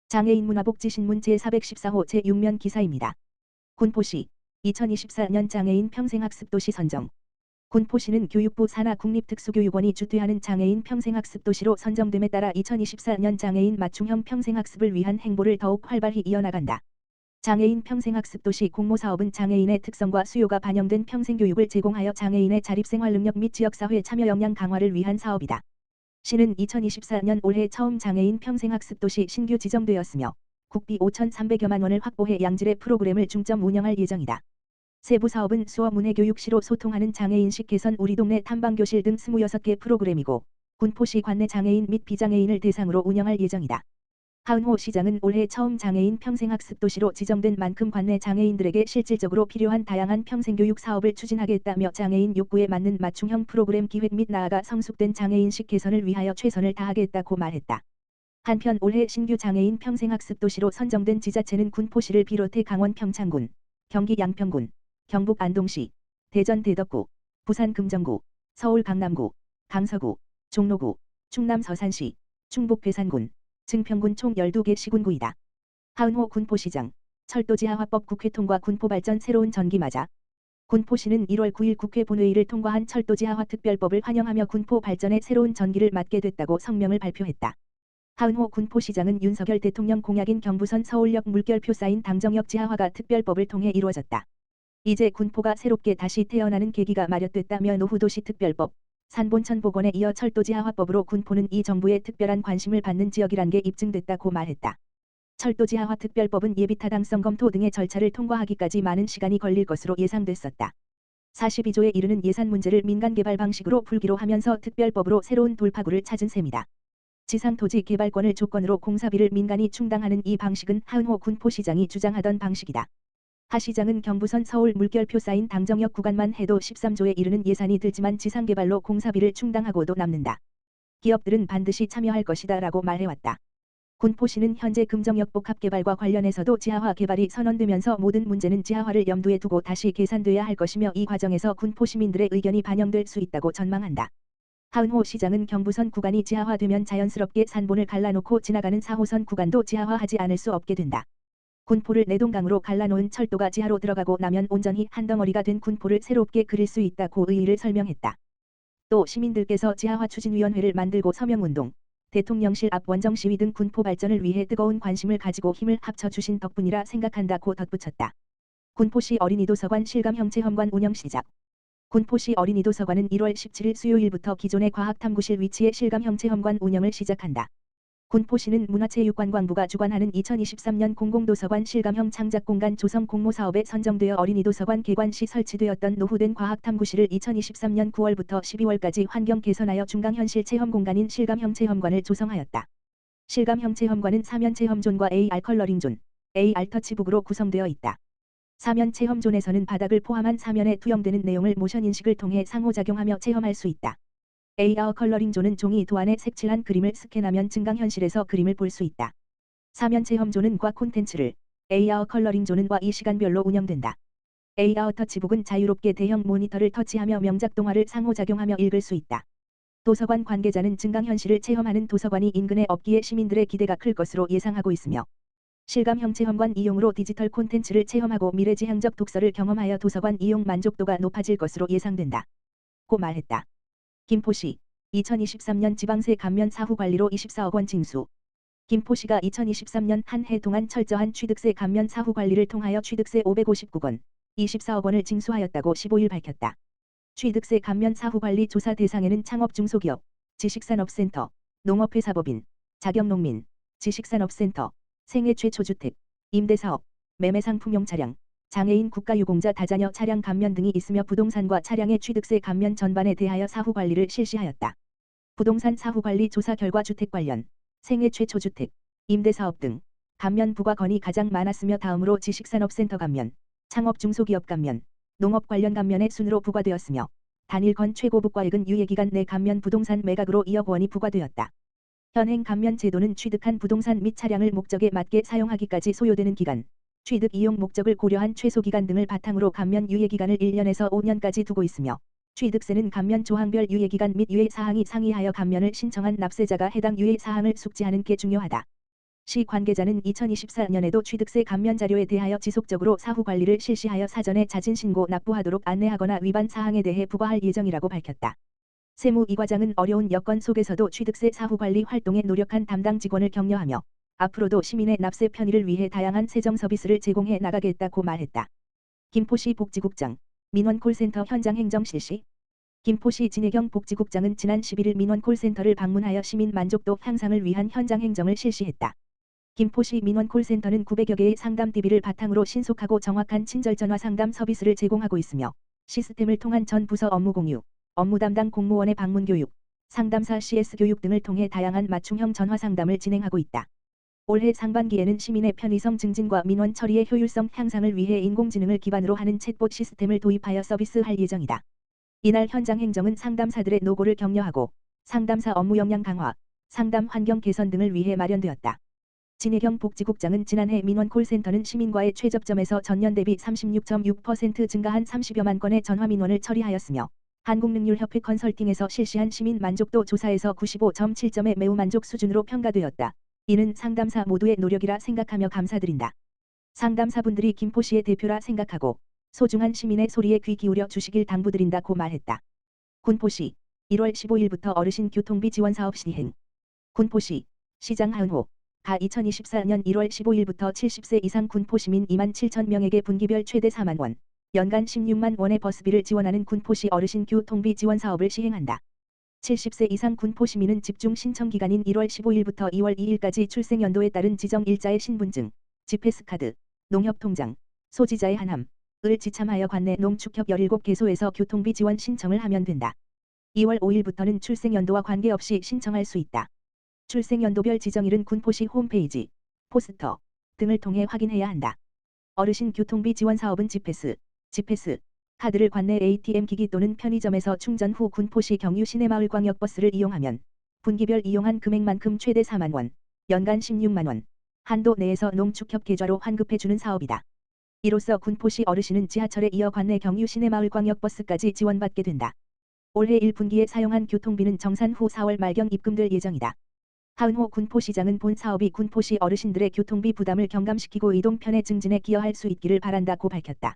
장애인 문화복지신문 제414호 제6면 기사입니다. 군포시 2024년 장애인 평생학습도시 선정. 군포시는 교육부 산하국립특수교육원이 주최하는 장애인 평생학습도시로 선정됨에 따라 2024년 장애인 맞춤형 평생학습을 위한 행보를 더욱 활발히 이어나간다. 장애인 평생학습도시 공모사업은 장애인의 특성과 수요가 반영된 평생교육을 제공하여 장애인의 자립생활능력 및 지역사회 참여 역량 강화를 위한 사업이다. 시는 2024년 올해 처음 장애인 평생학습도시 신규 지정되었으며 국비 5,300여만 원을 확보해 양질의 프로그램을 중점 운영할 예정이다. 세부 사업은 수어 문해교육시로 소통하는 장애인식 개선 우리 동네 탐방교실 등 26개 프로그램이고 군포시 관내 장애인 및 비장애인을 대상으로 운영할 예정이다. 하은호 시장은 올해 처음 장애인 평생학습도시로 지정된 만큼 관내 장애인들에게 실질적으로 필요한 다양한 평생교육 사업을 추진하겠다며 장애인 욕구에 맞는 맞춤형 프로그램 기획 및 나아가 성숙된 장애인식 개선을 위하여 최선을 다하겠다고 말했다. 한편 올해 신규 장애인 평생학습도시로 선정된 지자체는 군포시를 비롯해 강원 평창군, 경기 양평군, 경북 안동시, 대전 대덕구, 부산 금정구, 서울 강남구, 강서구, 종로구, 충남 서산시, 충북 괴산군, 증평군 총 12개 시군구이다. 하은호 군포시장, 철도지하화법 국회 통과 군포발전 새로운 전기 맞아. 군포시는 1월 9일 국회 본회의를 통과한 철도지하화 특별법을 환영하며 군포 발전에 새로운 전기를 맞게 됐다고 성명을 발표했다. 하은호 군포시장은 윤석열 대통령 공약인 경부선 서울역 물결표 쌓인 당정역 지하화가 특별법을 통해 이루어졌다. 이제 군포가 새롭게 다시 태어나는 계기가 마련됐다며 노후도시 특별법, 산본천 복원에 이어 철도지하화법으로 군포는 이 정부의 특별한 관심을 받는 지역이란 게 입증됐다고 말했다. 철도지하화 특별법은 예비타당성 검토 등의 절차를 통과하기까지 많은 시간이 걸릴 것으로 예상됐었다. 42조에 이르는 예산 문제를 민간개발 방식으로 풀기로 하면서 특별법으로 새로운 돌파구를 찾은 셈이다. 지상토지 개발권을 조건으로 공사비를 민간이 충당하는 이 방식은 하은호 군포시장이 주장하던 방식이다. 하 시장은 경부선 서울 물결표 쌓인 당정역 구간만 해도 13조에 이르는 예산이 들지만 지상개발로 공사비를 충당하고도 남는다. 기업들은 반드시 참여할 것이다 라고 말해왔다. 군포시는 현재 금정역 복합개발과 관련해서도 지하화 개발이 선언되면서 모든 문제는 지하화를 염두에 두고 다시 계산돼야 할 것이며 이 과정에서 군포 시민들의 의견이 반영될 수 있다고 전망한다. 하은호 시장은 경부선 구간이 지하화되면 자연스럽게 산본을 갈라놓고 지나가는 4호선 구간도 지하화하지 않을 수 없게 된다. 군포를 내동강으로 갈라놓은 철도가 지하로 들어가고 나면 온전히 한 덩어리가 된 군포를 새롭게 그릴 수 있다고 의의를 설명했다. 또 시민들께서 지하화 추진위원회를 만들고 서명운동, 대통령실 앞 원정시위 등 군포 발전을 위해 뜨거운 관심을 가지고 힘을 합쳐주신 덕분이라 생각한다고 덧붙였다. 군포시 어린이도서관 실감형 체험관 운영 시작. 군포시 어린이도서관은 1월 17일 수요일부터 기존의 과학탐구실 위치의 실감형 체험관 운영을 시작한다. 군포시는 문화체육관광부가 주관하는 2023년 공공도서관 실감형 창작공간 조성 공모사업에 선정되어 어린이도서관 개관 시 설치되었던 노후된 과학탐구실을 2023년 9월부터 12월까지 환경 개선하여 중강현실 체험공간인 실감형 체험관을 조성하였다. 실감형 체험관은 사면 체험존과 AR 컬러링존, AR 터치북으로 구성되어 있다. 사면 체험존에서는 바닥을 포함한 사면에 투영되는 내용을 모션 인식을 통해 상호작용하며 체험할 수 있다. AR 컬러링존은 종이 도안에 색칠한 그림을 스캔하면 증강현실에서 그림을 볼 수 있다. 사면 체험존은 과 콘텐츠를, AR 컬러링존은 이 시간별로 운영된다. AR 터치북은 자유롭게 대형 모니터를 터치하며 명작 동화를 상호작용하며 읽을 수 있다. 도서관 관계자는 증강현실을 체험하는 도서관이 인근에 없기에 시민들의 기대가 클 것으로 예상하고 있으며 실감형 체험관 이용으로 디지털 콘텐츠를 체험하고 미래지향적 독서를 경험하여 도서관 이용 만족도가 높아질 것으로 예상된다. 고 말했다. 김포시 2023년 지방세 감면 사후 관리로 24억 원 징수. 김포시가 2023년 한 해 동안 철저한 취득세 감면 사후 관리를 통하여 취득세 559건, 24억 원을 징수하였다고 15일 밝혔다. 취득세 감면 사후 관리 조사 대상에는 창업 중소기업, 지식산업센터, 농업회사법인, 자경농민, 지식산업센터, 생애 최초주택, 임대사업, 매매상품용 차량, 장애인 국가유공자 다자녀 차량 감면 등이 있으며 부동산과 차량의 취득세 감면 전반에 대하여 사후 관리를 실시하였다. 부동산 사후 관리 조사 결과 주택 관련, 생애 최초주택, 임대사업 등 감면 부과건이 가장 많았으며 다음으로 지식산업센터 감면, 창업 중소기업 감면, 농업 관련 감면의 순으로 부과되었으며 단일 건 최고 부과액은 유예기간 내 감면 부동산 매각으로 2억 원이 부과되었다. 현행 감면 제도는 취득한 부동산 및 차량을 목적에 맞게 사용하기까지 소요되는 기간, 취득 이용 목적을 고려한 최소기간 등을 바탕으로 감면 유예기간을 1년에서 5년까지 두고 있으며 취득세는 감면 조항별 유예기간 및 유예사항이 상이하여 감면을 신청한 납세자가 해당 유예사항을 숙지하는 게 중요하다. 시 관계자는 2024년에도 취득세 감면 자료에 대하여 지속적으로 사후 관리를 실시하여 사전에 자진 신고 납부하도록 안내하거나 위반 사항에 대해 부과할 예정이라고 밝혔다. 세무 이과장은 어려운 여건 속에서도 취득세 사후 관리 활동에 노력한 담당 직원을 격려하며 앞으로도 시민의 납세 편의를 위해 다양한 세정 서비스를 제공해 나가겠다고 말했다. 김포시 복지국장, 민원 콜센터 현장 행정 실시. 김포시 진혜경 복지국장은 지난 11일 민원 콜센터를 방문하여 시민 만족도 향상을 위한 현장 행정을 실시했다. 김포시 민원 콜센터는 900여 개의 상담 DB를 바탕으로 신속하고 정확한 친절 전화 상담 서비스를 제공하고 있으며 시스템을 통한 전 부서 업무 공유, 업무 담당 공무원의 방문 교육, 상담사 CS 교육 등을 통해 다양한 맞춤형 전화 상담을 진행하고 있다. 올해 상반기에는 시민의 편의성 증진과 민원 처리의 효율성 향상을 위해 인공지능을 기반으로 하는 챗봇 시스템을 도입하여 서비스할 예정이다. 이날 현장 행정은 상담사들의 노고를 격려하고 상담사 업무 역량 강화, 상담 환경 개선 등을 위해 마련되었다. 진혜경 복지국장은 지난해 민원 콜센터는 시민과의 최접점에서 전년 대비 36.6% 증가한 30여만 건의 전화 민원을 처리하였으며 한국능률협회 컨설팅에서 실시한 시민 만족도 조사에서 95.7점의 매우 만족 수준으로 평가되었다. 이는 상담사 모두의 노력이라 생각하며 감사드린다. 상담사분들이 김포시의 대표라 생각하고 소중한 시민의 소리에 귀 기울여 주시길 당부드린다고 말했다. 군포시 1월 15일부터 어르신 교통비 지원 사업 시행. 군포시 시장 하은호 가 2024년 1월 15일부터 70세 이상 군포시민 2만 7천 명에게 분기별 최대 4만 원, 연간 16만 원의 버스비를 지원하는 군포시 어르신 교통비 지원 사업을 시행한다. 70세 이상 군포시민은 집중 신청 기간인 1월 15일부터 2월 2일까지 출생연도에 따른 지정 일자의 신분증, 지패스카드, 농협통장, 소지자의 한함, 을 지참하여 관내 농축협 17개소에서 교통비 지원 신청을 하면 된다. 2월 5일부터는 출생연도와 관계없이 신청할 수 있다. 출생연도별 지정일은 군포시 홈페이지, 포스터 등을 통해 확인해야 한다. 어르신 교통비 지원 사업은 지패스 카드를 관내 ATM 기기 또는 편의점에서 충전 후 군포시 경유 시내마을 광역버스를 이용하면 분기별 이용한 금액만큼 최대 4만 원, 연간 16만 원 한도 내에서 농축협 계좌로 환급해주는 사업이다. 이로써 군포시 어르신은 지하철에 이어 관내 경유 시내마을 광역버스까지 지원받게 된다. 올해 1분기에 사용한 교통비는 정산 후 4월 말경 입금될 예정이다. 하은호 군포시장은 본 사업이 군포시 어르신들의 교통비 부담을 경감시키고 이동 편의 증진에 기여할 수 있기를 바란다고 밝혔다.